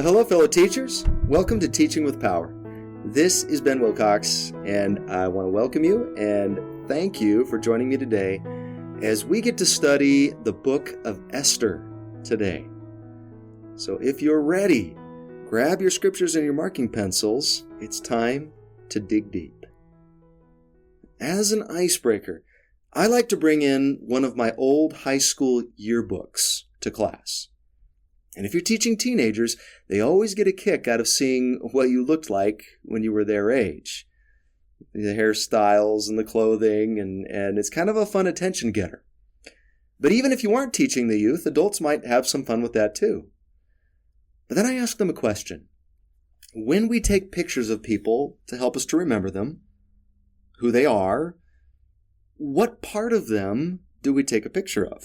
Hello, fellow teachers. Welcome to Teaching with Power. This is Ben Wilcox, and I want to welcome you and thank you for joining me today as we get to study the book of Esther today. So if you're ready, grab your scriptures and your marking pencils. It's time to dig deep. As an icebreaker, I like to bring in one of my old high school yearbooks to class. And if you're teaching teenagers, they always get a kick out of seeing what you looked like when you were their age. The hairstyles and the clothing, and it's kind of a fun attention getter. But even if you aren't teaching the youth, adults might have some fun with that too. But then I ask them a question. When we take pictures of people to help us to remember them, who they are, what part of them do we take a picture of?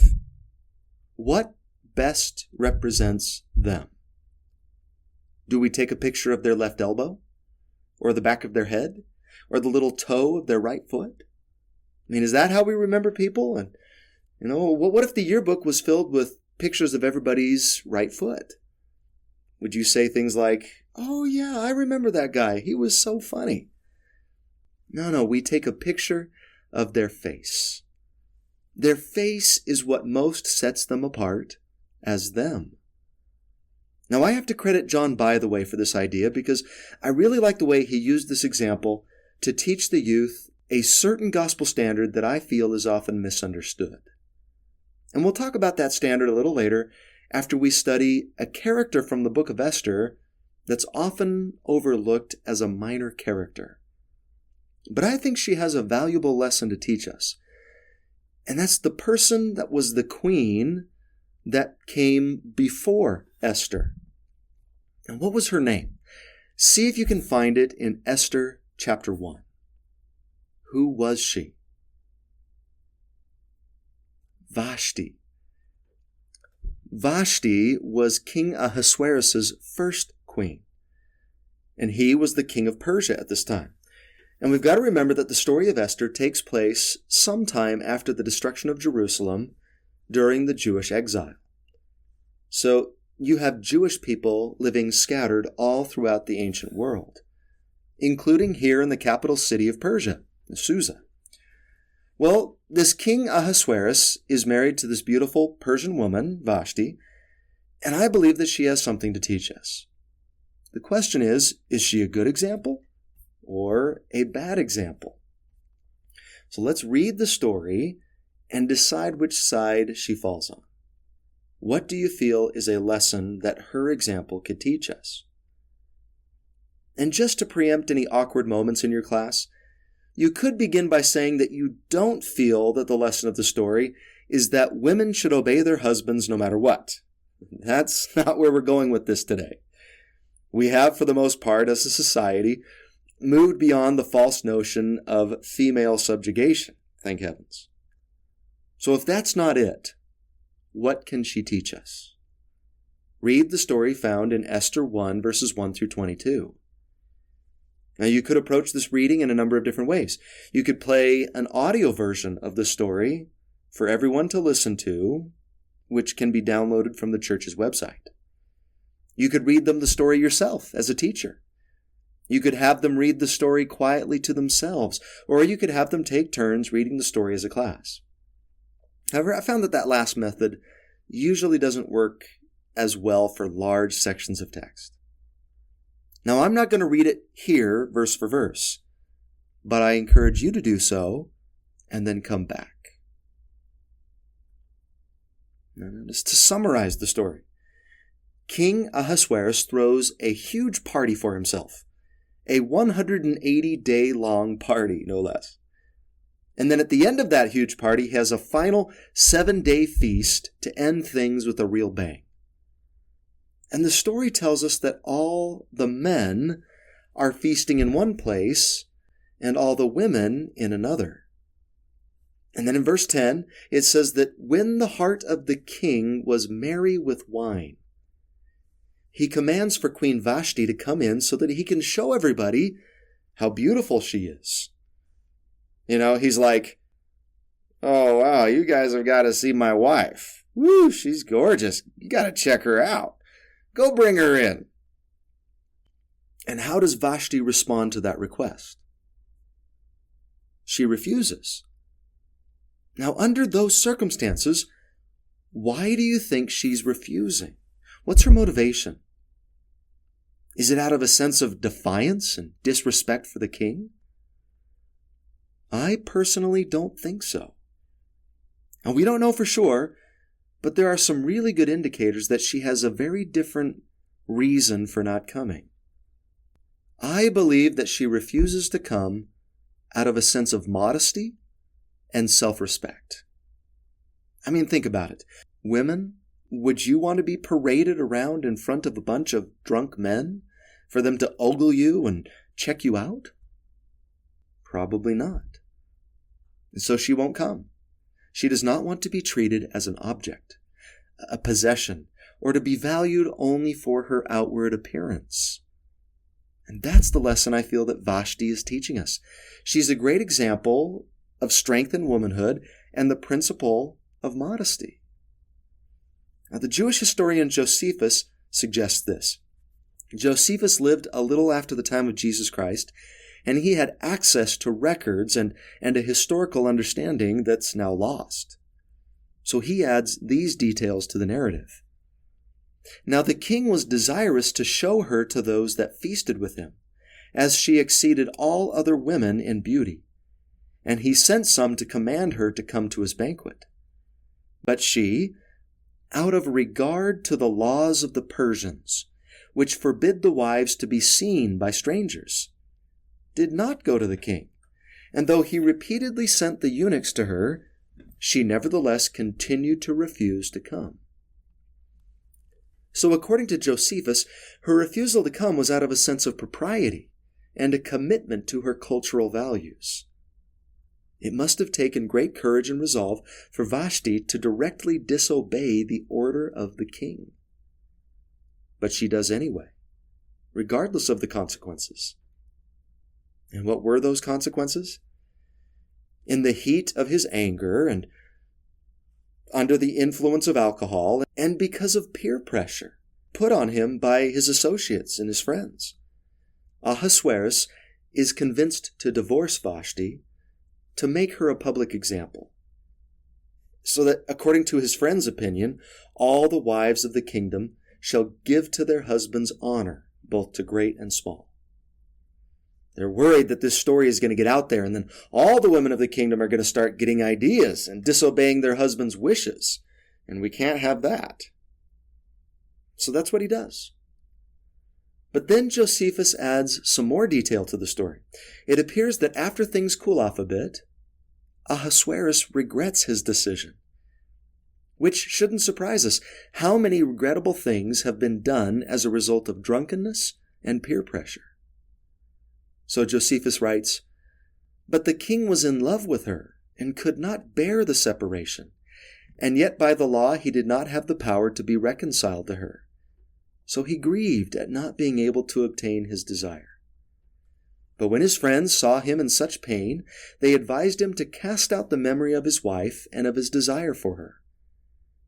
What best represents them? Do we take a picture of their left elbow? Or the back of their head? Or the little toe of their right foot? I mean, is that how we remember people? And, what if the yearbook was filled with pictures of everybody's right foot? Would you say things like, "Oh yeah, I remember that guy. He was so funny"? No, we take a picture of their face. Their face is what most sets them apart as them. Now, I have to credit John, by the way, for this idea because I really like the way he used this example to teach the youth a certain gospel standard that I feel is often misunderstood. And we'll talk about that standard a little later after we study a character from the book of Esther that's often overlooked as a minor character. But I think she has a valuable lesson to teach us. And that's the person that was the queen that came before Esther. And what was her name? See if you can find it in Esther chapter 1. Who was she? Vashti. Vashti was King Ahasuerus' first queen, and he was the king of Persia at this time. And we've got to remember that the story of Esther takes place sometime after the destruction of Jerusalem during the Jewish exile. So you have Jewish people living scattered all throughout the ancient world, including here in the capital city of Persia, Susa. Well, this King Ahasuerus is married to this beautiful Persian woman, Vashti, and I believe that she has something to teach us. The question is she a good example or a bad example? So let's read the story and decide which side she falls on. What do you feel is a lesson that her example could teach us? And just to preempt any awkward moments in your class, you could begin by saying that you don't feel that the lesson of the story is that women should obey their husbands no matter what. That's not where we're going with this today. We have, for the most part, as a society, moved beyond the false notion of female subjugation, thank heavens. So if that's not it, what can she teach us? Read the story found in Esther 1, verses 1 through 22. Now, you could approach this reading in a number of different ways. You could play an audio version of the story for everyone to listen to, which can be downloaded from the church's website. You could read them the story yourself as a teacher. You could have them read the story quietly to themselves, or you could have them take turns reading the story as a class. However, I found that last method usually doesn't work as well for large sections of text. Now, I'm not going to read it here verse for verse, but I encourage you to do so and then come back. Now, just to summarize the story, King Ahasuerus throws a huge party for himself, a 180-day-long party, no less. And then at the end of that huge party, he has a final 7-day feast to end things with a real bang. And the story tells us that all the men are feasting in one place and all the women in another. And then in verse 10, it says that when the heart of the king was merry with wine, he commands for Queen Vashti to come in so that he can show everybody how beautiful she is. He's like, "Oh, wow, you guys have got to see my wife. Woo, she's gorgeous. You got to check her out. Go bring her in. And how does Vashti respond to that request? She refuses. Now, under those circumstances, why do you think she's refusing? What's her motivation? Is it out of a sense of defiance and disrespect for the king? I personally don't think so. And we don't know for sure, but there are some really good indicators that she has a very different reason for not coming. I believe that she refuses to come out of a sense of modesty and self-respect. I mean, think about it. Women, would you want to be paraded around in front of a bunch of drunk men for them to ogle you and check you out? Probably not. And so she won't come. She does not want to be treated as an object, a possession, or to be valued only for her outward appearance. And that's the lesson I feel that Vashti is teaching us. She's a great example of strength in womanhood and the principle of modesty. Now, the Jewish historian Josephus suggests this. Josephus lived a little after the time of Jesus Christ, and he had access to records and a historical understanding that's now lost. So he adds these details to the narrative. Now the king was desirous to show her to those that feasted with him, as she exceeded all other women in beauty. And he sent some to command her to come to his banquet. But she, out of regard to the laws of the Persians, which forbid the wives to be seen by strangers, did not go to the king. And though he repeatedly sent the eunuchs to her, she nevertheless continued to refuse to come. So according to Josephus, her refusal to come was out of a sense of propriety and a commitment to her cultural values. It must have taken great courage and resolve for Vashti to directly disobey the order of the king. But she does anyway, regardless of the consequences. And what were those consequences? In the heat of his anger and under the influence of alcohol and because of peer pressure put on him by his associates and his friends, Ahasuerus is convinced to divorce Vashti to make her a public example, so that, according to his friend's opinion, all the wives of the kingdom shall give to their husbands honor, both to great and small. They're worried that this story is going to get out there, and then all the women of the kingdom are going to start getting ideas and disobeying their husbands' wishes, and we can't have that. So that's what he does. But then Josephus adds some more detail to the story. It appears that after things cool off a bit, Ahasuerus regrets his decision, which shouldn't surprise us. How many regrettable things have been done as a result of drunkenness and peer pressure? So Josephus writes, "But the king was in love with her and could not bear the separation, and yet by the law he did not have the power to be reconciled to her. So he grieved at not being able to obtain his desire. But when his friends saw him in such pain, they advised him to cast out the memory of his wife and of his desire for her,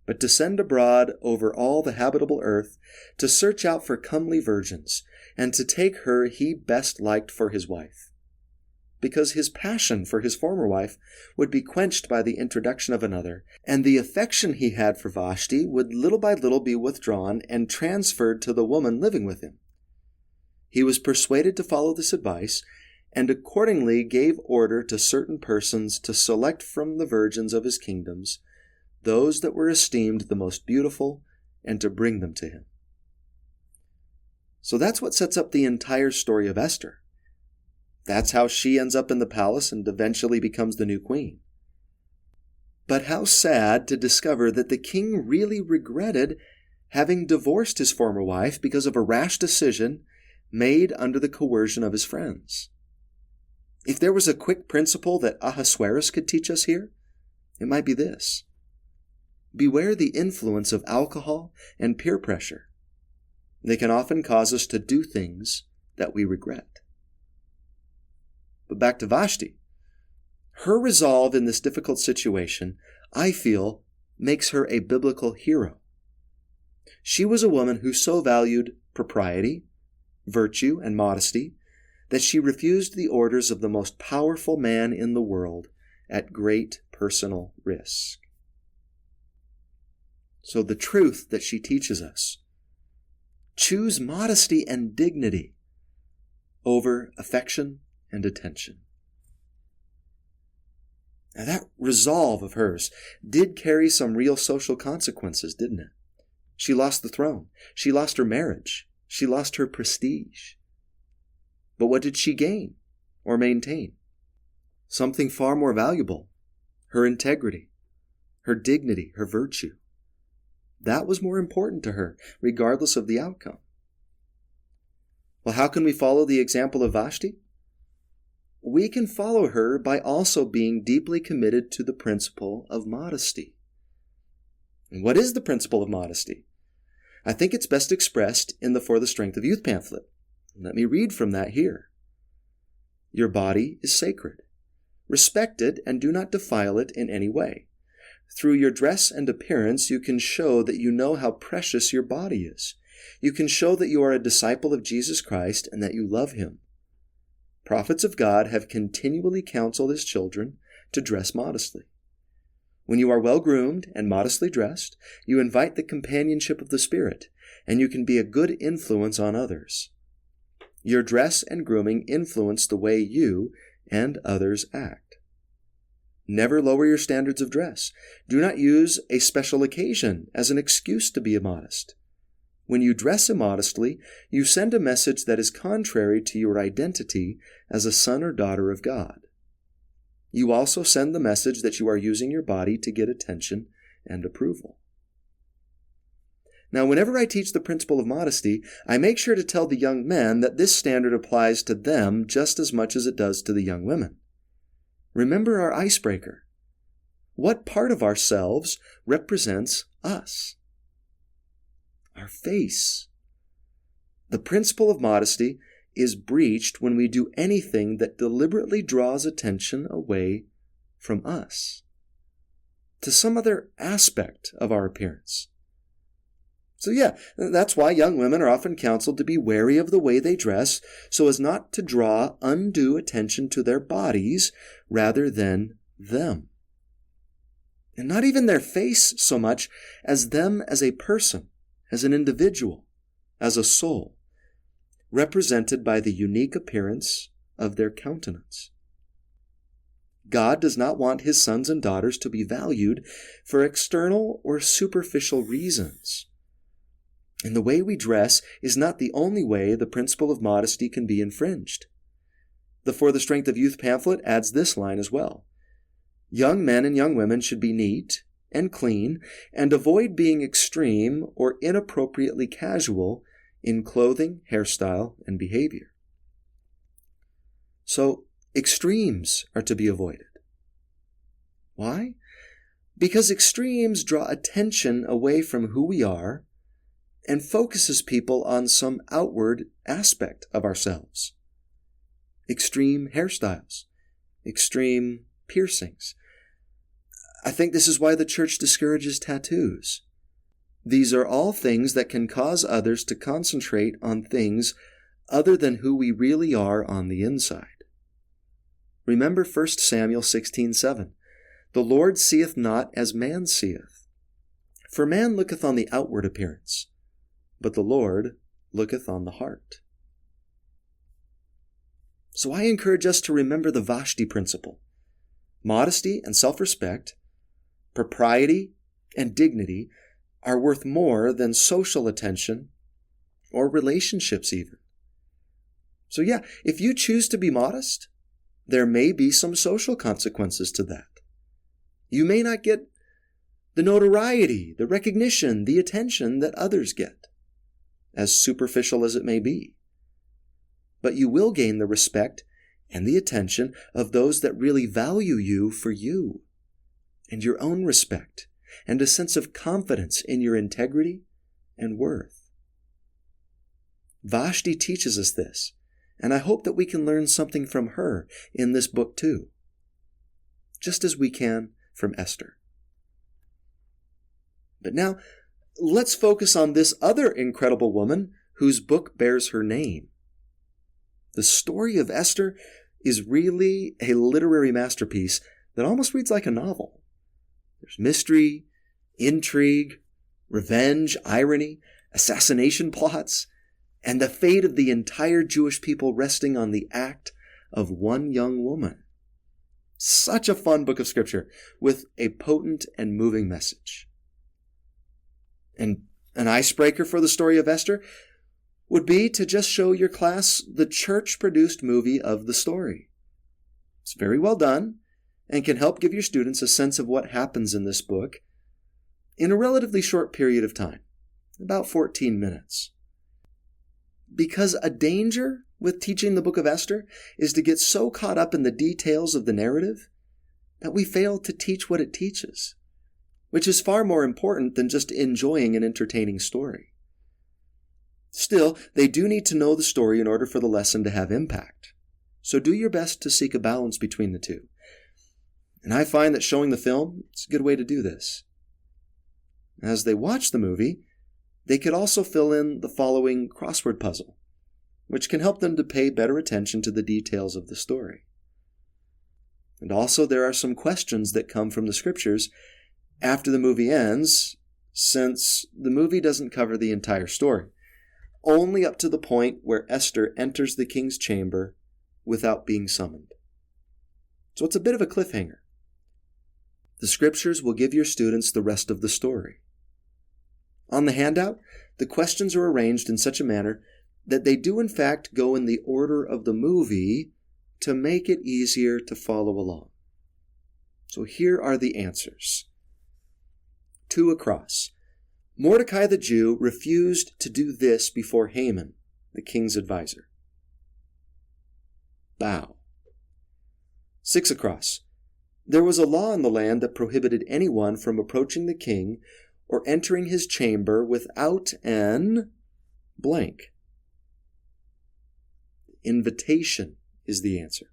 but to send abroad over all the habitable earth, to search out for comely virgins, and to take her he best liked for his wife, because his passion for his former wife would be quenched by the introduction of another, and the affection he had for Vashti would little by little be withdrawn and transferred to the woman living with him. He was persuaded to follow this advice, and accordingly gave order to certain persons to select from the virgins of his kingdoms those that were esteemed the most beautiful, and to bring them to him." So that's what sets up the entire story of Esther. That's how she ends up in the palace and eventually becomes the new queen. But how sad to discover that the king really regretted having divorced his former wife because of a rash decision made under the coercion of his friends. If there was a quick principle that Ahasuerus could teach us here, it might be this: beware the influence of alcohol and peer pressure. They can often cause us to do things that we regret. But back to Vashti. Her resolve in this difficult situation, I feel, makes her a biblical hero. She was a woman who so valued propriety, virtue, and modesty that she refused the orders of the most powerful man in the world at great personal risk. So the truth that she teaches us: choose modesty and dignity over affection and attention. Now that resolve of hers did carry some real social consequences, didn't it? She lost the throne. She lost her marriage. She lost her prestige. But what did she gain or maintain? Something far more valuable: her integrity, her dignity, her virtue. That was more important to her, regardless of the outcome. Well, how can we follow the example of Vashti? We can follow her by also being deeply committed to the principle of modesty. And what is the principle of modesty? I think it's best expressed in the For the Strength of Youth pamphlet. Let me read from that here. Your body is sacred. Respect it and do not defile it in any way. Through your dress and appearance, you can show that you know how precious your body is. You can show that you are a disciple of Jesus Christ and that you love him. Prophets of God have continually counseled his children to dress modestly. When you are well-groomed and modestly dressed, you invite the companionship of the Spirit, and you can be a good influence on others. Your dress and grooming influence the way you and others act. Never lower your standards of dress. Do not use a special occasion as an excuse to be immodest. When you dress immodestly, you send a message that is contrary to your identity as a son or daughter of God. You also send the message that you are using your body to get attention and approval. Now, whenever I teach the principle of modesty, I make sure to tell the young men that this standard applies to them just as much as it does to the young women. Remember our icebreaker. What part of ourselves represents us? Our face. The principle of modesty is breached when we do anything that deliberately draws attention away from us to some other aspect of our appearance. So that's why young women are often counseled to be wary of the way they dress so as not to draw undue attention to their bodies rather than them. And not even their face so much as them as a person, as an individual, as a soul, represented by the unique appearance of their countenance. God does not want his sons and daughters to be valued for external or superficial reasons. And the way we dress is not the only way the principle of modesty can be infringed. The For the Strength of Youth pamphlet adds this line as well. Young men and young women should be neat and clean and avoid being extreme or inappropriately casual in clothing, hairstyle, and behavior. So, extremes are to be avoided. Why? Because extremes draw attention away from who we are and focuses people on some outward aspect of ourselves. Extreme hairstyles, extreme piercings. I think this is why the church discourages tattoos. These are all things that can cause others to concentrate on things other than who we really are on the inside. Remember 1 Samuel 16:7. The Lord seeth not as man seeth. For man looketh on the outward appearance, but the Lord looketh on the heart. So I encourage us to remember the Vashti principle. Modesty and self-respect, propriety and dignity are worth more than social attention or relationships even. So if you choose to be modest, there may be some social consequences to that. You may not get the notoriety, the recognition, the attention that others get, as superficial as it may be. But you will gain the respect and the attention of those that really value you for you, and your own respect, and a sense of confidence in your integrity and worth. Vashti teaches us this, and I hope that we can learn something from her in this book too, just as we can from Esther. But now, let's focus on this other incredible woman whose book bears her name. The story of Esther is really a literary masterpiece that almost reads like a novel. There's mystery, intrigue, revenge, irony, assassination plots, and the fate of the entire Jewish people resting on the act of one young woman. Such a fun book of scripture with a potent and moving message. And an icebreaker for the story of Esther would be to just show your class the church-produced movie of the story. It's very well done and can help give your students a sense of what happens in this book in a relatively short period of time, about 14 minutes. Because a danger with teaching the book of Esther is to get so caught up in the details of the narrative that we fail to teach what it teaches, which is far more important than just enjoying an entertaining story. Still, they do need to know the story in order for the lesson to have impact. So do your best to seek a balance between the two. And I find that showing the film is a good way to do this. As they watch the movie, they could also fill in the following crossword puzzle, which can help them to pay better attention to the details of the story. And also there are some questions that come from the scriptures after the movie ends, since the movie doesn't cover the entire story, only up to the point where Esther enters the king's chamber without being summoned. So it's a bit of a cliffhanger. The scriptures will give your students the rest of the story. On the handout, the questions are arranged in such a manner that they do in fact go in the order of the movie to make it easier to follow along. So here are the answers. 2 across. Mordecai the Jew refused to do this before Haman, the king's advisor. Bow. 6 across. There was a law in the land that prohibited anyone from approaching the king or entering his chamber without an blank. Invitation is the answer.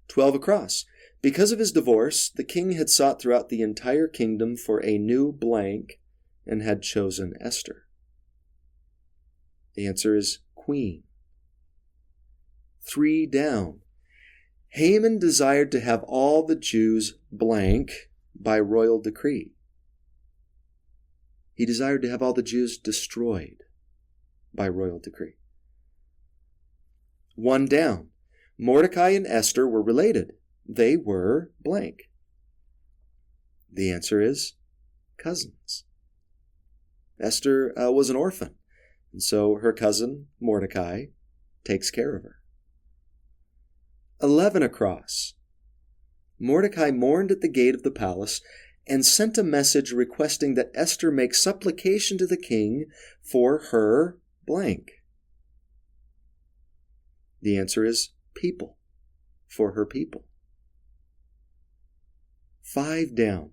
12 across. Because of his divorce, the king had sought throughout the entire kingdom for a new blank and had chosen Esther. The answer is queen. 3 down. Haman desired to have all the Jews blank by royal decree. He desired to have all the Jews destroyed by royal decree. 1 down. Mordecai and Esther were related. They were blank. The answer is cousins. Esther was an orphan, and so her cousin, Mordecai, takes care of her. 11 across. Mordecai mourned at the gate of the palace and sent a message requesting that Esther make supplication to the king for her blank. The answer is people, for her people. 5 down.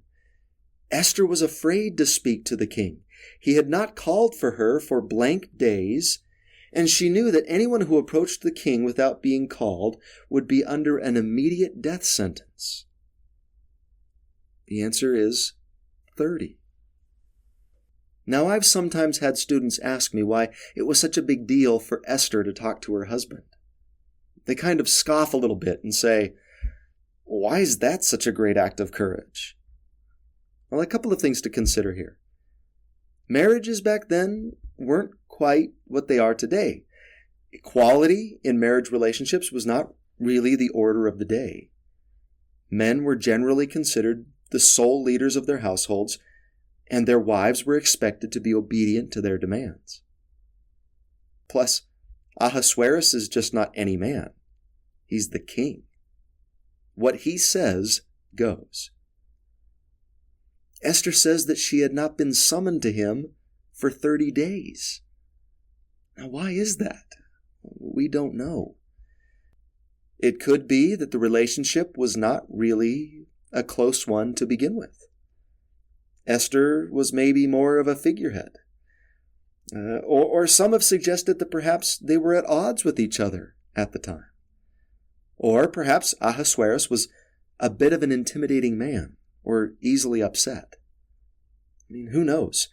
Esther was afraid to speak to the king. He had not called for her for blank days, and she knew that anyone who approached the king without being called would be under an immediate death sentence. The answer is 30. Now, I've sometimes had students ask me why it was such a big deal for Esther to talk to her husband. They kind of scoff a little bit and say, why is that such a great act of courage? Well, a couple of things to consider here. Marriages back then weren't quite what they are today. Equality in marriage relationships was not really the order of the day. Men were generally considered the sole leaders of their households, and their wives were expected to be obedient to their demands. Plus, Ahasuerus is just not any man. He's the king. What he says goes. Esther says that she had not been summoned to him for 30 days. Now, why is that? We don't know. It could be that the relationship was not really a close one to begin with. Esther was maybe more of a figurehead. Or some have suggested that perhaps they were at odds with each other at the time. Or perhaps Ahasuerus was a bit of an intimidating man, or easily upset. I mean, who knows?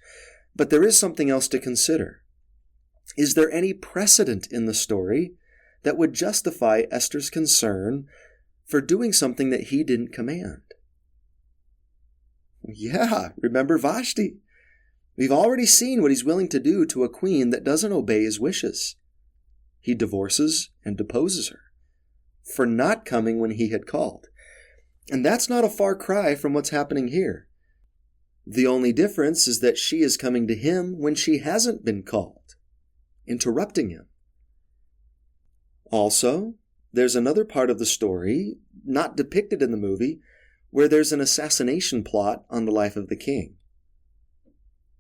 But there is something else to consider. Is there any precedent in the story that would justify Esther's concern for doing something that he didn't command. Yeah, remember Vashti? We've already seen what he's willing to do to a queen that doesn't obey his wishes. He divorces and deposes her for not coming when he had called. And that's not a far cry from what's happening here. The only difference is that she is coming to him when she hasn't been called, interrupting him. Also, there's another part of the story, not depicted in the movie, where there's an assassination plot on the life of the king.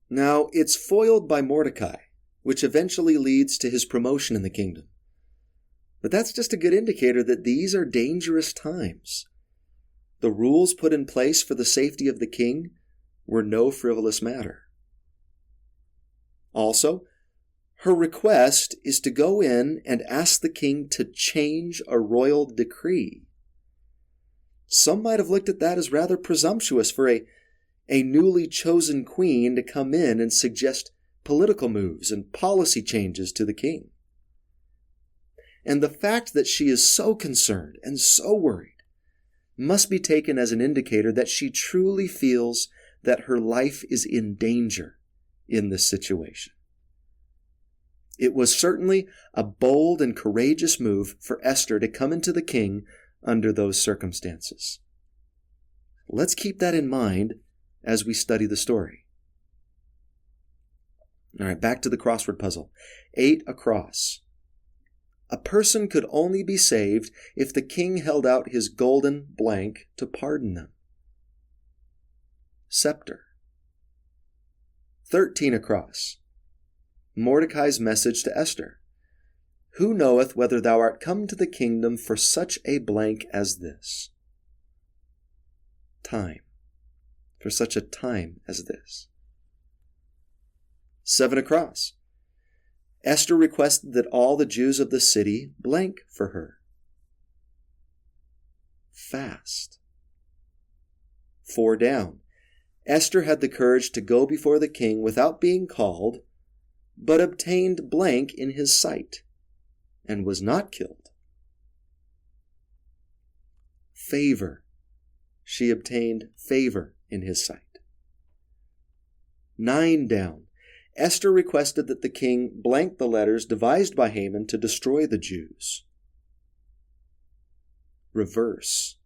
Now, it's foiled by Mordecai, which eventually leads to his promotion in the kingdom. But that's just a good indicator that these are dangerous times. The rules put in place for the safety of the king were no frivolous matter. Also, her request is to go in and ask the king to change a royal decree. Some might have looked at that as rather presumptuous for a newly chosen queen to come in and suggest political moves and policy changes to the king. And the fact that she is so concerned and so worried must be taken as an indicator that she truly feels that her life is in danger in this situation. It was certainly a bold and courageous move for Esther to come into the king under those circumstances. Let's keep that in mind as we study the story. All right, back to the crossword puzzle. 8 across. A person could only be saved if the king held out his golden blank to pardon them. Scepter. 13 across. Mordecai's message to Esther. Who knoweth whether thou art come to the kingdom for such a blank as this? Time. For such a time as this. 7 across. Esther requested that all the Jews of the city blank for her. Fast. 4 down. Esther had the courage to go before the king without being called, but obtained blank in his sight, and was not killed. Favor. She obtained favor in his sight. 9 down. Esther requested that the king blank the letters devised by Haman to destroy the Jews. Reverse.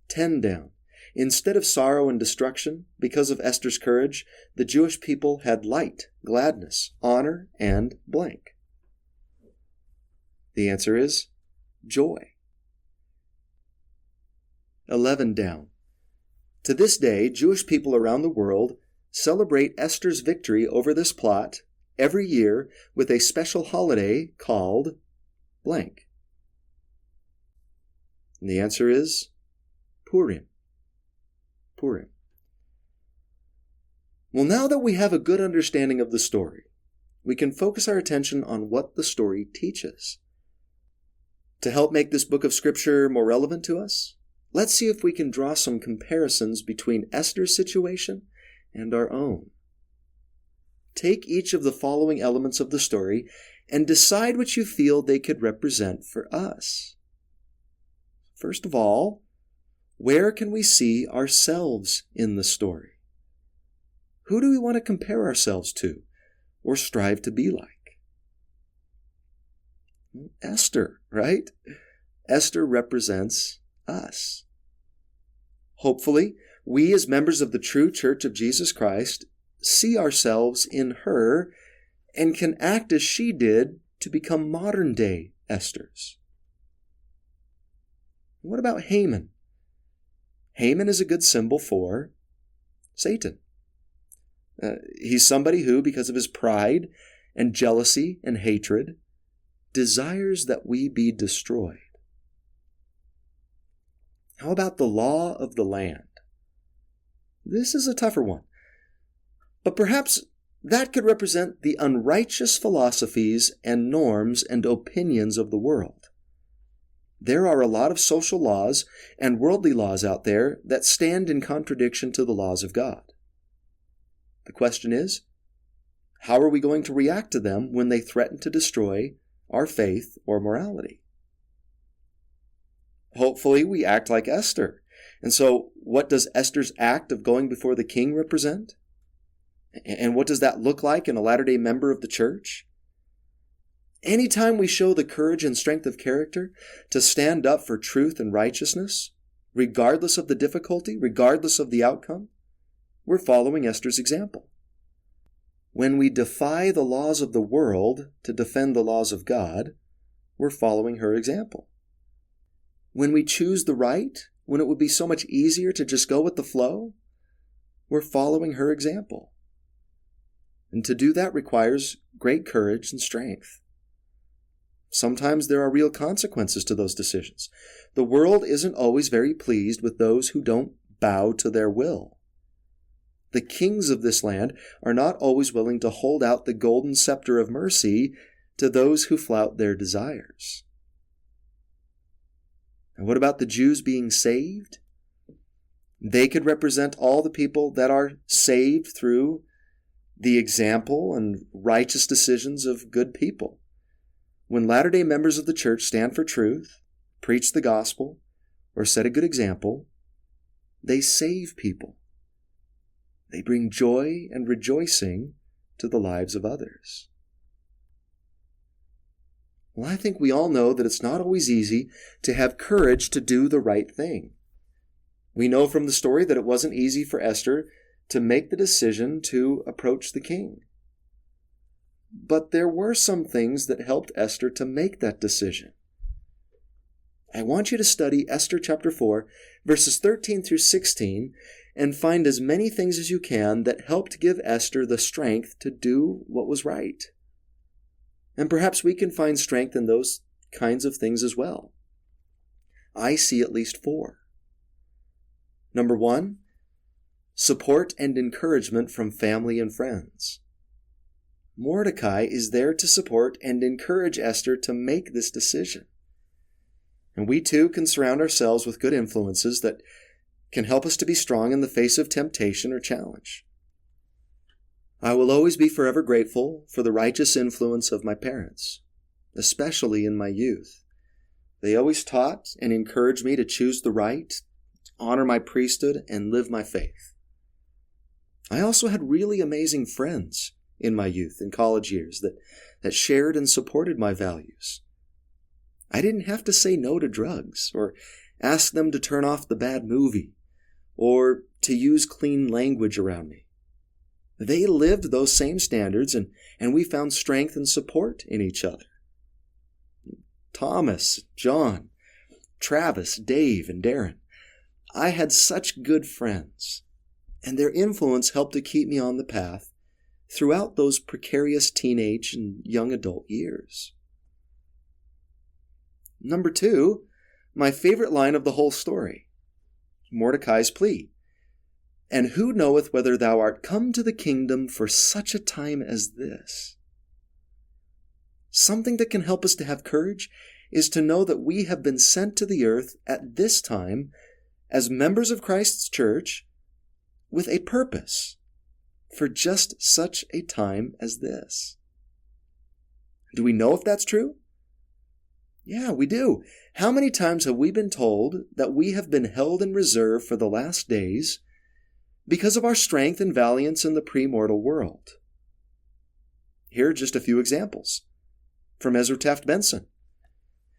10 down. Instead of sorrow and destruction, because of Esther's courage, the Jewish people had light, gladness, honor, and blank. The answer is joy. 11 down. To this day, Jewish people around the world celebrate Esther's victory over this plot every year with a special holiday called blank. And the answer is Purim. Purim. Well, now that we have a good understanding of the story, we can focus our attention on what the story teaches. To help make this book of Scripture more relevant to us, let's see if we can draw some comparisons between Esther's situation and our own. Take each of the following elements of the story and decide what you feel they could represent for us. First of all, where can we see ourselves in the story? Who do we want to compare ourselves to or strive to be like? Esther, right? Esther represents us. Hopefully, we as members of the true Church of Jesus Christ see ourselves in her and can act as she did to become modern-day Esthers. What about Haman? Haman is a good symbol for Satan. He's somebody who, because of his pride and jealousy and hatred, desires that we be destroyed. How about the law of the land? This is a tougher one. But perhaps that could represent the unrighteous philosophies and norms and opinions of the world. There are a lot of social laws and worldly laws out there that stand in contradiction to the laws of God. The question is, how are we going to react to them when they threaten to destroy our faith or morality. Hopefully, we act like Esther. And so, what does Esther's act of going before the king represent? And what does that look like in a Latter-day member of the church? Anytime we show the courage and strength of character to stand up for truth and righteousness, regardless of the difficulty, regardless of the outcome, we're following Esther's example. When we defy the laws of the world to defend the laws of God, we're following her example. When we choose the right, when it would be so much easier to just go with the flow, we're following her example. And to do that requires great courage and strength. Sometimes there are real consequences to those decisions. The world isn't always very pleased with those who don't bow to their will. The kings of this land are not always willing to hold out the golden scepter of mercy to those who flout their desires. And what about the Jews being saved? They could represent all the people that are saved through the example and righteous decisions of good people. When Latter-day members of the church stand for truth, preach the gospel, or set a good example, they save people. They bring joy and rejoicing to the lives of others. Well, I think we all know that it's not always easy to have courage to do the right thing. We know from the story that it wasn't easy for Esther to make the decision to approach the king. But there were some things that helped Esther to make that decision. I want you to study Esther chapter 4, verses 13 through 16, and find as many things as you can that helped give Esther the strength to do what was right. And perhaps we can find strength in those kinds of things as well. I see at least 4. Number 1, support and encouragement from family and friends. Mordecai is there to support and encourage Esther to make this decision. And we too can surround ourselves with good influences that can help us to be strong in the face of temptation or challenge. I will always be forever grateful for the righteous influence of my parents, especially in my youth. They always taught and encouraged me to choose the right, honor my priesthood, and live my faith. I also had really amazing friends in my youth and college years that shared and supported my values. I didn't have to say no to drugs or ask them to turn off the bad movie or to use clean language around me. They lived those same standards, and we found strength and support in each other. Thomas, John, Travis, Dave, and Darren. I had such good friends, and their influence helped to keep me on the path throughout those precarious teenage and young adult years. Number 2, my favorite line of the whole story, Mordecai's plea. And who knoweth whether thou art come to the kingdom for such a time as this? Something that can help us to have courage is to know that we have been sent to the earth at this time as members of Christ's church with a purpose for just such a time as this. Do we know if that's true? Yeah, we do. How many times have we been told that we have been held in reserve for the last days because of our strength and valiance in the pre-mortal world? Here are just a few examples from Ezra Taft Benson.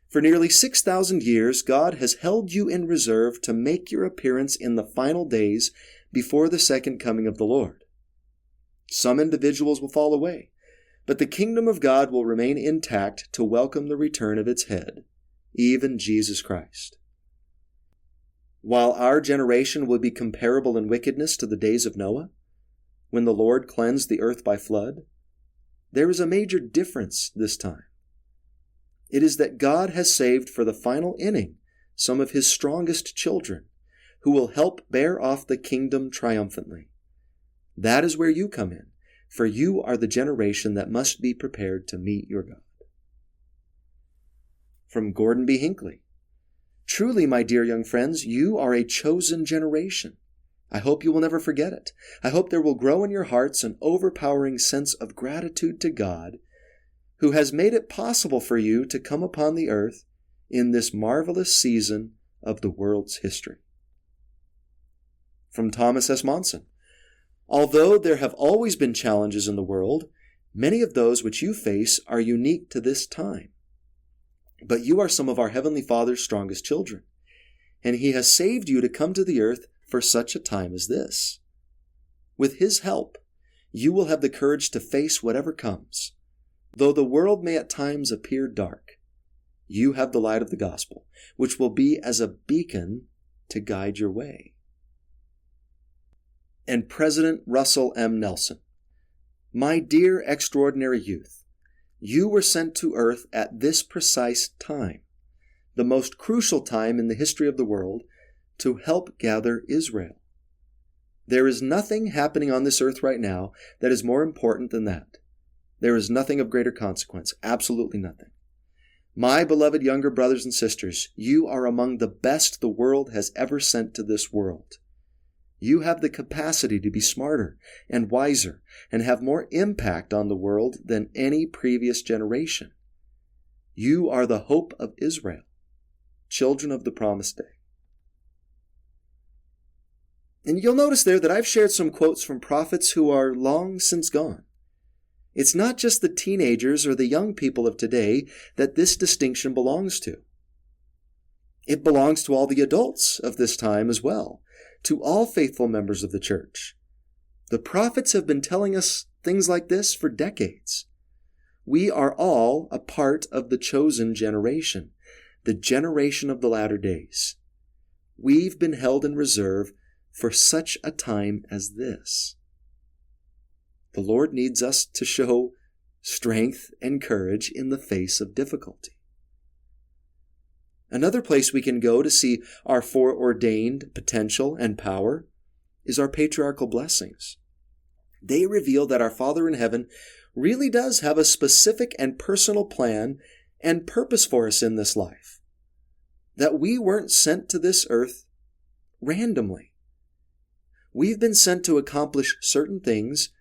For nearly 6,000 years, God has held you in reserve to make your appearance in the final days before the second coming of the Lord. Some individuals will fall away, but the kingdom of God will remain intact to welcome the return of its head, even Jesus Christ. While our generation will be comparable in wickedness to the days of Noah, when the Lord cleansed the earth by flood, there is a major difference this time. It is that God has saved for the final inning some of his strongest children, who will help bear off the kingdom triumphantly. That is where you come in, for you are the generation that must be prepared to meet your God. From Gordon B. Hinckley. Truly, my dear young friends, you are a chosen generation. I hope you will never forget it. I hope there will grow in your hearts an overpowering sense of gratitude to God, who has made it possible for you to come upon the earth in this marvelous season of the world's history. From Thomas S. Monson. Although there have always been challenges in the world, many of those which you face are unique to this time. But you are some of our Heavenly Father's strongest children, and He has saved you to come to the earth for such a time as this. With His help, you will have the courage to face whatever comes. Though the world may at times appear dark, you have the light of the gospel, which will be as a beacon to guide your way. And President Russell M. Nelson. My dear extraordinary youth, you were sent to earth at this precise time, the most crucial time in the history of the world, to help gather Israel. There is nothing happening on this earth right now that is more important than that. There is nothing of greater consequence, absolutely nothing. My beloved younger brothers and sisters, you are among the best the world has ever sent to this world. You have the capacity to be smarter and wiser and have more impact on the world than any previous generation. You are the hope of Israel, children of the promised day. And you'll notice there that I've shared some quotes from prophets who are long since gone. It's not just the teenagers or the young people of today that this distinction belongs to. It belongs to all the adults of this time as well, to all faithful members of the church. The prophets have been telling us things like this for decades. We are all a part of the chosen generation, the generation of the latter days. We've been held in reserve for such a time as this. The Lord needs us to show strength and courage in the face of difficulty. Another place we can go to see our foreordained potential and power is our patriarchal blessings. They reveal that our Father in heaven really does have a specific and personal plan and purpose for us in this life. That we weren't sent to this earth randomly. We've been sent to accomplish certain things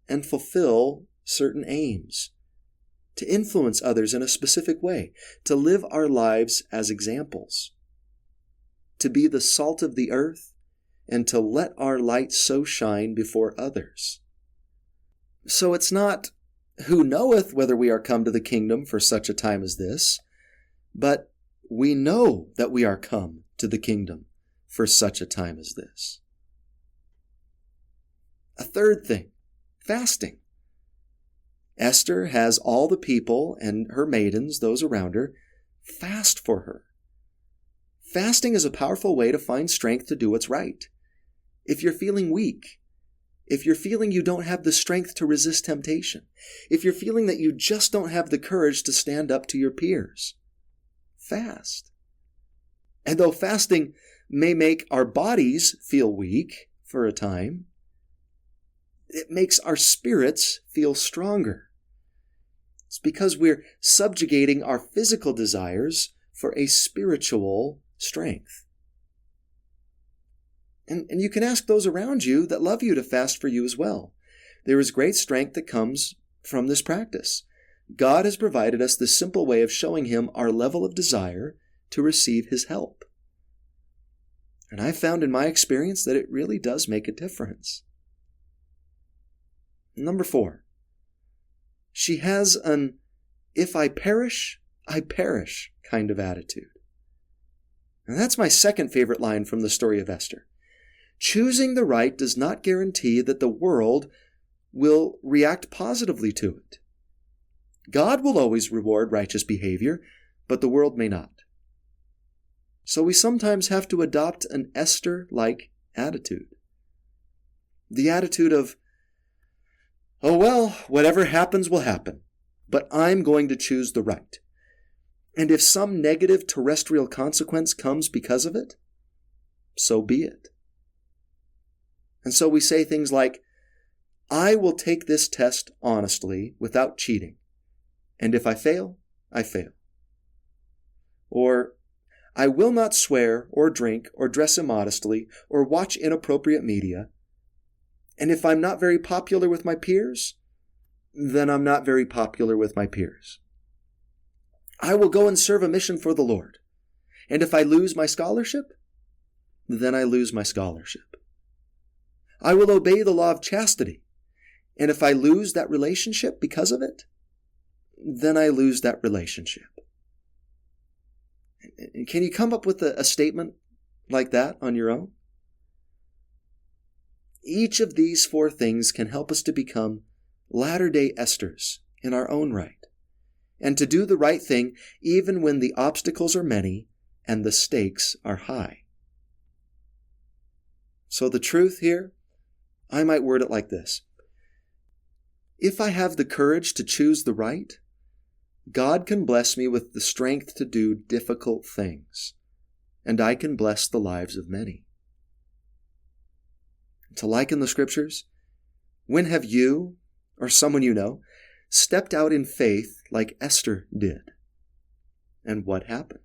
and fulfill certain aims, to influence others in a specific way, to live our lives as examples, to be the salt of the earth, and to let our light so shine before others. So it's not who knoweth whether we are come to the kingdom for such a time as this, but we know that we are come to the kingdom for such a time as this. A third thing, fasting. Esther has all the people and her maidens, those around her, fast for her. Fasting is a powerful way to find strength to do what's right. If you're feeling weak, if you're feeling you don't have the strength to resist temptation, if you're feeling that you just don't have the courage to stand up to your peers, fast. And though fasting may make our bodies feel weak for a time, it makes our spirits feel stronger. It's because we're subjugating our physical desires for a spiritual strength. And you can ask those around you that love you to fast for you as well. There is great strength that comes from this practice. God has provided us this simple way of showing Him our level of desire to receive His help. And I've found in my experience that it really does make a difference. Number 4, she has an if I perish, I perish kind of attitude. And that's my second favorite line from the story of Esther. Choosing the right does not guarantee that the world will react positively to it. God will always reward righteous behavior, but the world may not. So we sometimes have to adopt an Esther-like attitude. The attitude of, oh well, whatever happens will happen, but I'm going to choose the right. And if some negative terrestrial consequence comes because of it, so be it. And so we say things like, I will take this test honestly without cheating, and if I fail, I fail. Or, I will not swear or drink or dress immodestly or watch inappropriate media, and if I'm not very popular with my peers, then I'm not very popular with my peers. I will go and serve a mission for the Lord. And if I lose my scholarship, then I lose my scholarship. I will obey the law of chastity. And if I lose that relationship because of it, then I lose that relationship. Can you come up with a statement like that on your own? Each of these four things can help us to become latter-day Esthers in our own right, and to do the right thing even when the obstacles are many and the stakes are high. So the truth here, I might word it like this. If I have the courage to choose the right, God can bless me with the strength to do difficult things, and I can bless the lives of many. To liken the Scriptures, when have you, or someone you know, stepped out in faith like Esther did? And what happened?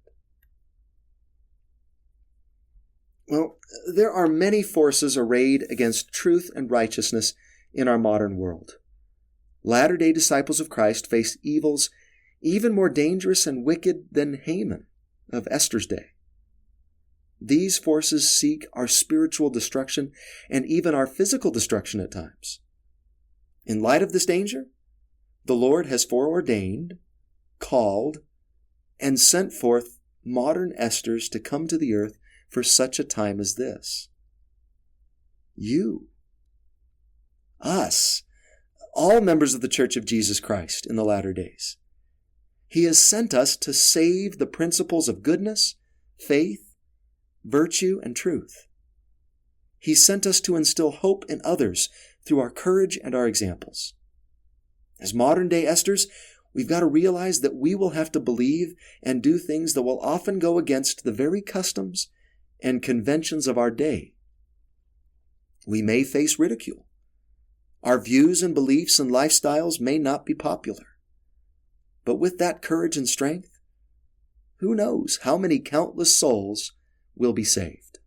Well, there are many forces arrayed against truth and righteousness in our modern world. Latter-day disciples of Christ face evils even more dangerous and wicked than Haman of Esther's day. These forces seek our spiritual destruction and even our physical destruction at times. In light of this danger, the Lord has foreordained, called, and sent forth modern Esthers to come to the earth for such a time as this. You, us, all members of the Church of Jesus Christ in the latter days. He has sent us to save the principles of goodness, faith, virtue, and truth. He sent us to instill hope in others through our courage and our examples. As modern-day Esthers, we've got to realize that we will have to believe and do things that will often go against the very customs and conventions of our day. We may face ridicule. Our views and beliefs and lifestyles may not be popular. But with that courage and strength, who knows how many countless souls will be saved.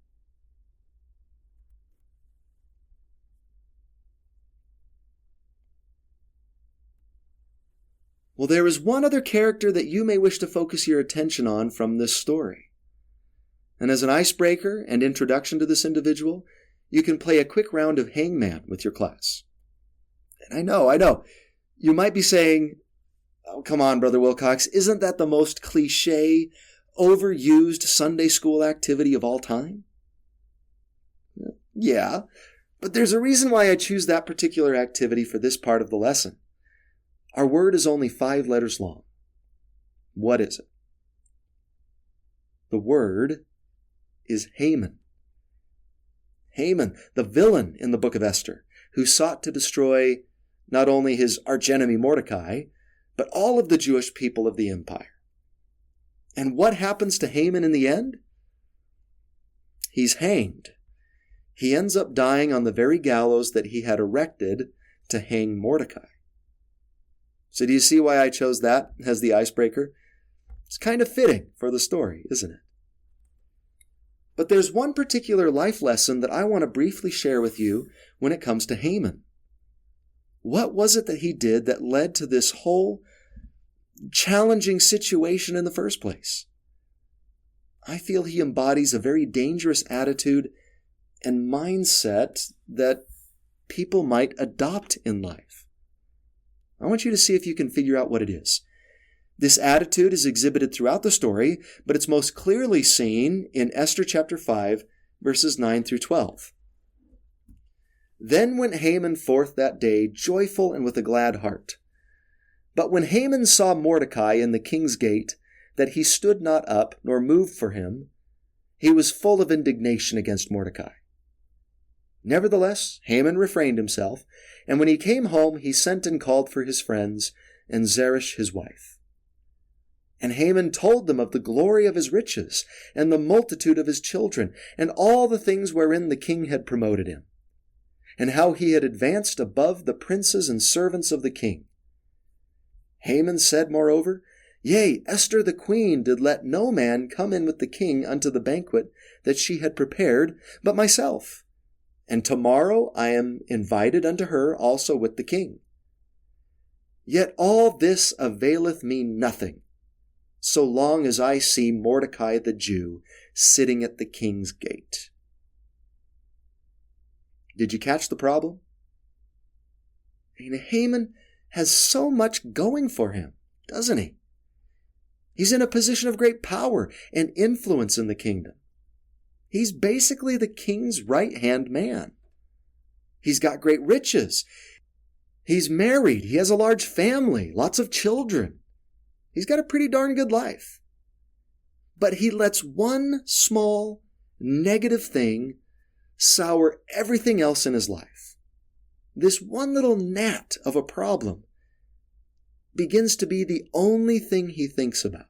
Well, there is one other character that you may wish to focus your attention on from this story. And as an icebreaker and introduction to this individual, you can play a quick round of hangman with your class. And I know, you might be saying, oh, come on, Brother Wilcox, isn't that the most cliché, overused Sunday school activity of all time? Yeah, but there's a reason why I choose that particular activity for this part of the lesson. Our word is only 5 letters long. What is it? The word is Haman. Haman, the villain in the book of Esther, who sought to destroy not only his archenemy Mordecai, but all of the Jewish people of the empire. And what happens to Haman in the end? He's hanged. He ends up dying on the very gallows that he had erected to hang Mordecai. So do you see why I chose that as the icebreaker? It's kind of fitting for the story, isn't it? But there's one particular life lesson that I want to briefly share with you when it comes to Haman. What was it that he did that led to this whole challenging situation in the first place? I feel he embodies a very dangerous attitude and mindset that people might adopt in life. I want you to see if you can figure out what it is. This attitude is exhibited throughout the story, but it's most clearly seen in Esther chapter 5, verses 9 through 12. Then went Haman forth that day, joyful and with a glad heart. But when Haman saw Mordecai in the king's gate, that he stood not up, nor moved for him, he was full of indignation against Mordecai. Nevertheless, Haman refrained himself, and when he came home, he sent and called for his friends, and Zeresh his wife. And Haman told them of the glory of his riches, and the multitude of his children, and all the things wherein the king had promoted him, and how he had advanced above the princes and servants of the king. Haman said, moreover, Yea, Esther the queen did let no man come in with the king unto the banquet that she had prepared, but myself. And tomorrow I am invited unto her also with the king. Yet all this availeth me nothing, so long as I see Mordecai the Jew sitting at the king's gate. Did you catch the problem? Haman has so much going for him, doesn't he? He's in a position of great power and influence in the kingdom. He's basically the king's right-hand man. He's got great riches. He's married. He has a large family, lots of children. He's got a pretty darn good life. But he lets one small negative thing sour everything else in his life. This one little gnat of a problem begins to be the only thing he thinks about.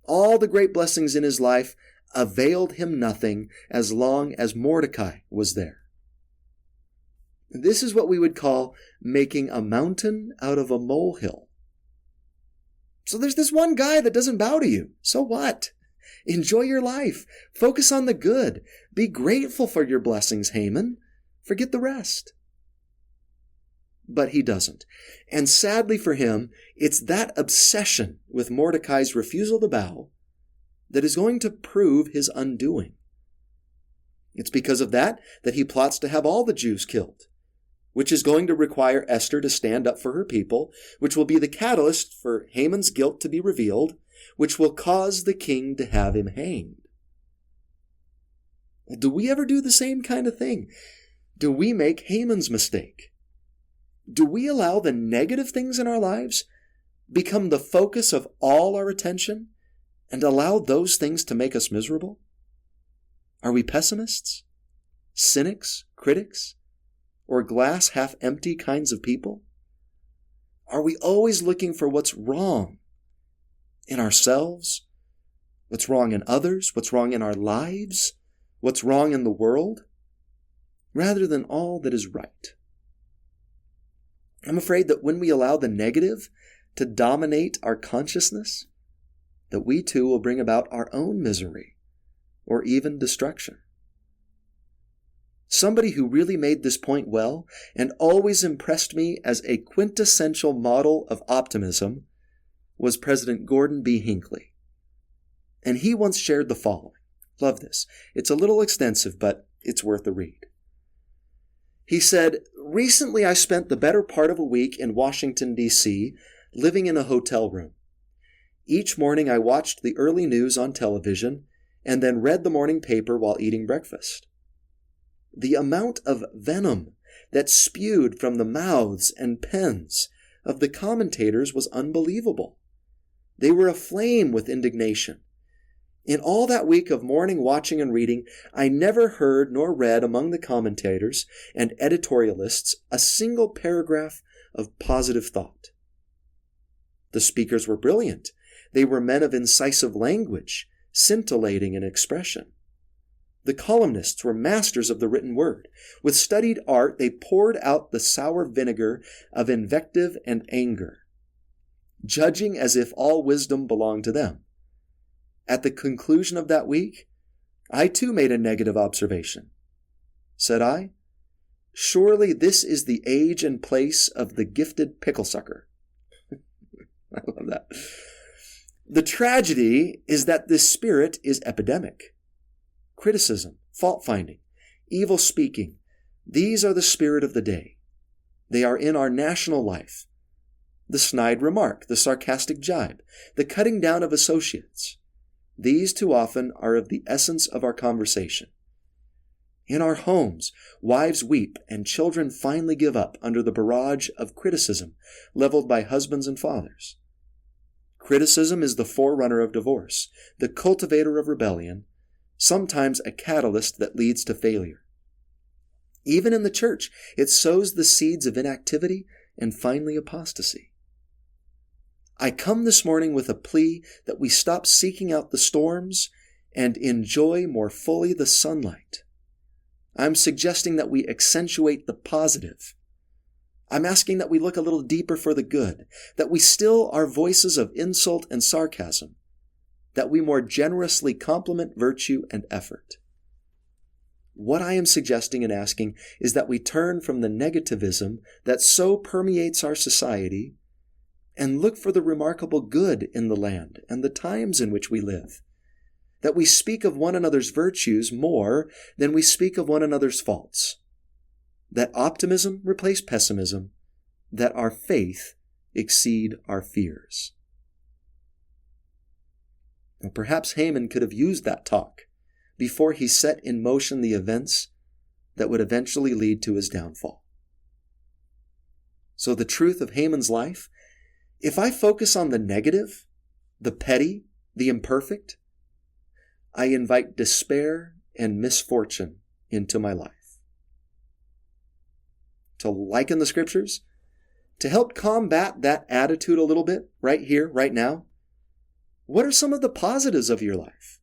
All the great blessings in his life availed him nothing as long as Mordecai was there. This is what we would call making a mountain out of a molehill. So there's this one guy that doesn't bow to you. So what? Enjoy your life. Focus on the good. Be grateful for your blessings, Haman. Forget the rest. But he doesn't. And sadly for him, it's that obsession with Mordecai's refusal to bow that is going to prove his undoing. It's because of that he plots to have all the Jews killed, which is going to require Esther to stand up for her people, which will be the catalyst for Haman's guilt to be revealed, which will cause the king to have him hanged. Do we ever do the same kind of thing? Do we make Haman's mistake? Do we allow the negative things in our lives become the focus of all our attention and allow those things to make us miserable? Are we pessimists, cynics, critics, or glass half empty kinds of people? Are we always looking for what's wrong in ourselves, what's wrong in others, what's wrong in our lives, what's wrong in the world, rather than all that is right? I'm afraid that when we allow the negative to dominate our consciousness, that we too will bring about our own misery or even destruction. Somebody who really made this point well and always impressed me as a quintessential model of optimism was President Gordon B. Hinckley. And he once shared the following. Love this. It's a little extensive, but it's worth a read. He said, "Recently I spent the better part of a week in Washington, D.C., living in a hotel room. Each morning I watched the early news on television and then read the morning paper while eating breakfast. The amount of venom that spewed from the mouths and pens of the commentators was unbelievable. They were aflame with indignation. In all that week of morning watching and reading, I never heard nor read among the commentators and editorialists a single paragraph of positive thought. The speakers were brilliant. They were men of incisive language, scintillating in expression. The columnists were masters of the written word. With studied art, they poured out the sour vinegar of invective and anger, judging as if all wisdom belonged to them. At the conclusion of that week, I too made a negative observation. Said I, 'Surely this is the age and place of the gifted pickle sucker.'" I love that. The tragedy is that this spirit is epidemic. Criticism, fault-finding, evil speaking, these are the spirit of the day. They are in our national life. The snide remark, the sarcastic jibe, the cutting down of associates, these too often are of the essence of our conversation. In our homes, wives weep and children finally give up under the barrage of criticism leveled by husbands and fathers. Criticism is the forerunner of divorce, the cultivator of rebellion, sometimes a catalyst that leads to failure. Even in the church, it sows the seeds of inactivity and finally apostasy. I come this morning with a plea that we stop seeking out the storms and enjoy more fully the sunlight. I'm suggesting that we accentuate the positive. I'm asking that we look a little deeper for the good, that we still our voices of insult and sarcasm, that we more generously compliment virtue and effort. What I am suggesting and asking is that we turn from the negativism that so permeates our society and look for the remarkable good in the land and the times in which we live. That we speak of one another's virtues more than we speak of one another's faults. That optimism replace pessimism. That our faith exceed our fears. And perhaps Haman could have used that talk before he set in motion the events that would eventually lead to his downfall. So the truth of Haman's life, if I focus on the negative, the petty, the imperfect, I invite despair and misfortune into my life. To liken the scriptures, to help combat that attitude a little bit right here, right now, what are some of the positives of your life?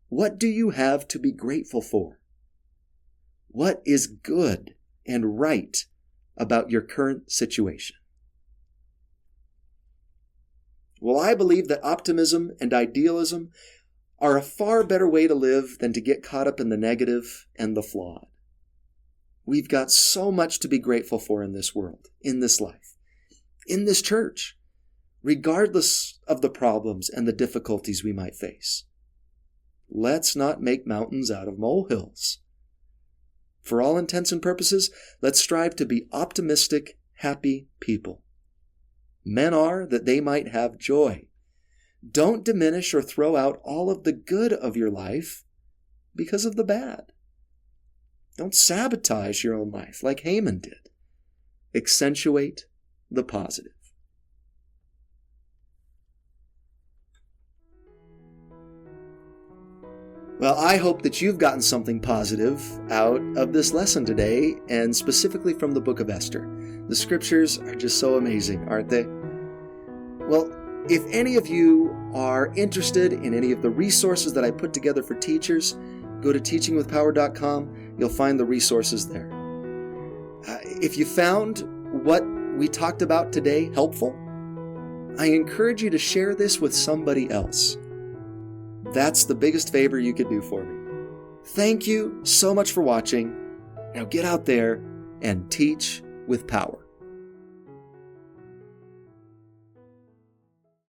What do you have to be grateful for? What is good and right about your current situation? Well, I believe that optimism and idealism are a far better way to live than to get caught up in the negative and the flawed. We've got so much to be grateful for in this world, in this life, in this church, regardless of the problems and the difficulties we might face. Let's not make mountains out of molehills. For all intents and purposes, let's strive to be optimistic, happy people. Men are that they might have joy. Don't diminish or throw out all of the good of your life because of the bad. Don't sabotage your own life like Haman did. Accentuate the positive. Well, I hope that you've gotten something positive out of this lesson today, and specifically from the book of Esther. The scriptures are just so amazing, aren't they? Well, if any of you are interested in any of the resources that I put together for teachers, go to teachingwithpower.com. You'll find the resources there. If you found what we talked about today helpful, I encourage you to share this with somebody else. That's the biggest favor you could do for me. Thank you so much for watching. Now get out there and teach with power.